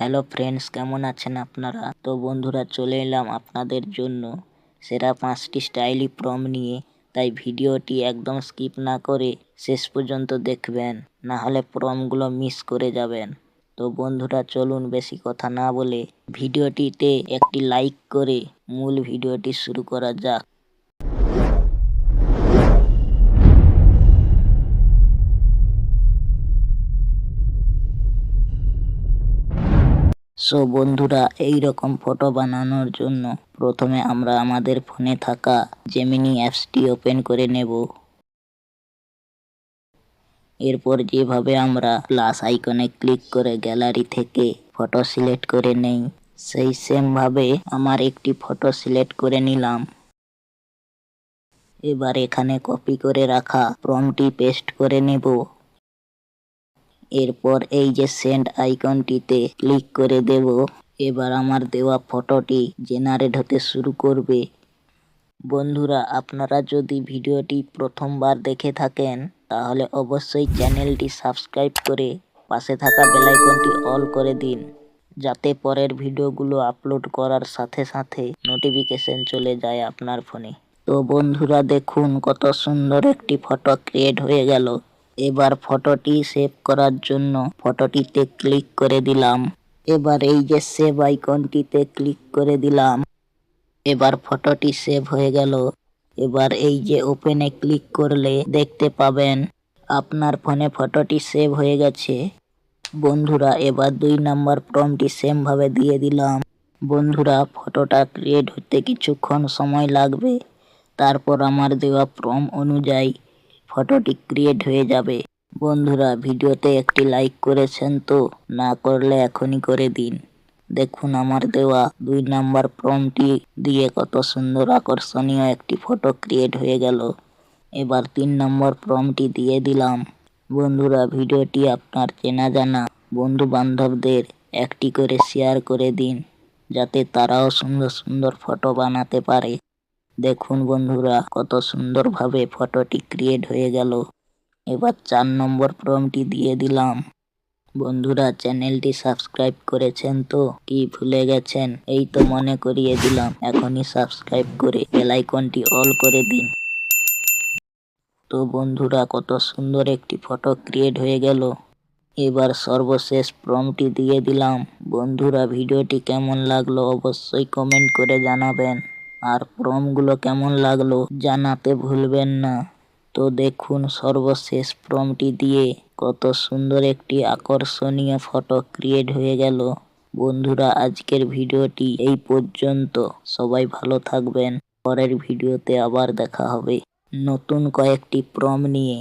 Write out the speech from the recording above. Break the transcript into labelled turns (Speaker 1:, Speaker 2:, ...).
Speaker 1: Hello friends, কেমন আছেন আপনারা? তো বন্ধুরা, চলে এলাম আপনাদের জন্য সেরা 5টি স্টাইলি প্রম নিয়ে। তাই ভিডিওটি একদম স্কিপ না করে শেষ পর্যন্ত দেখবেন, না হলে প্রমগুলো মিস করে যাবেন। তো বন্ধুরা, চলুন বেশি কথা না বলে ভিডিওটিতে একটি লাইক করে মূল ভিডিওটি শুরু করা যাক। সো বন্ধুরা, এই রকম ফটো বানানোর জন্য প্রথমে আমরা আমাদের ফোনে থাকা জেমিনি অ্যাপসটি ওপেন করে নেব। এরপর যেভাবে আমরা প্লাস আইকনে ক্লিক করে গ্যালারি থেকে ফটো সিলেক্ট করে নেই, সেই সেম ভাবে আমার একটি ফটো সিলেক্ট করে নিলাম। এবার এখানে কপি করে রাখা প্রম্পটটি পেস্ট করে নেব। এরপর এই যে সেন্ড আইকনটিতে ক্লিক করে দেব। এবার আমার দেওয়া ফটোটি জেনারেট হতে শুরু করবে। বন্ধুরা, আপনারা যদি ভিডিওটি প্রথমবার দেখে থাকেন তাহলে অবশ্যই চ্যানেলটি সাবস্ক্রাইব করে পাশে থাকা বেল আইকনটি অল করে দিন, যাতে পরের ভিডিওগুলো আপলোড করার সাথে সাথে নোটিফিকেশন চলে যায় আপনার ফোনে। তো বন্ধুরা, দেখুন কত সুন্দর একটি ফটো ক্রিয়েট হয়ে গেল। এবার ফটোটি সেভ করার জন্য ফটোটিতে ক্লিক করে দিলাম। এবার এই যে সেভ আইকনটিতে ক্লিক করে দিলাম। এবার ফটোটি সেভ হয়ে গেল। এবার এই যে ওপেনে ক্লিক করলে দেখতে পাবেন আপনার ফোনে ফটোটি সেভ হয়ে গেছে। বন্ধুরা, এবার 2 নম্বর প্রম্পটটি সেম ভাবে দিয়ে দিলাম। বন্ধুরা, ফটোটা ক্রিয়েট হতে কিছুক্ষণ সময় লাগবে। তারপর আমার দেওয়া প্রম্পট অনুযায়ী ফটোটি ক্রিয়েট হয়ে যাবে। বন্ধুরা, ভিডিওতে একটি লাইক করেছেন তো? না করলে এখনই করে দিন। দেখুন আমার দেওয়া 2 নম্বর প্রম্পটটি দিয়ে কত সুন্দর আকর্ষণীয় একটি ফটো ক্রিয়েট হয়ে গেল। এবার 3 নম্বর প্রম্পটটি দিয়ে দিলাম। বন্ধুরা, ভিডিওটি আপনার চেনা জানা বন্ধু বান্ধবদের একটি করে শেয়ার করে দিন, যাতে তারাও সুন্দর সুন্দর ফটো বানাতে পারে। দেখুন বন্ধুরা, কত সুন্দরভাবে ফটোটি ক্রিয়েট হয়ে গেল। এবার 4 নম্বর প্রম্পটটি দিয়ে দিলাম। বন্ধুরা, চ্যানেলটি সাবস্ক্রাইব করেছেন তো? কি ভুলে গেছেন? এই তো মনে করিয়ে দিলাম, এখনই সাবস্ক্রাইব করে বেল আইকনটি অল করে দিন। তো বন্ধুরা, কত সুন্দর একটি ফটো ক্রিয়েট হয়ে গেল। এবার সর্বশেষ প্রম্পটটি দিয়ে দিলাম। বন্ধুরা, ভিডিওটি কেমন লাগলো অবশ্যই কমেন্ট করে জানাবেন, আর প্রম্পটগুলো কেমন লাগলো জানাতে ভুলবেন না। তো দেখুন সর্বশেষ প্রম্পটটি দিয়ে কত সুন্দর একটি আকর্ষণীয় ফটো ক্রিয়েট হয়ে গেল। বন্ধুরা, আজকের ভিডিওটি এই পর্যন্ত। সবাই ভালো থাকবেন। পরের ভিডিওতে আবার দেখা হবে নতুন কয়েকটি প্রম্পট নিয়ে।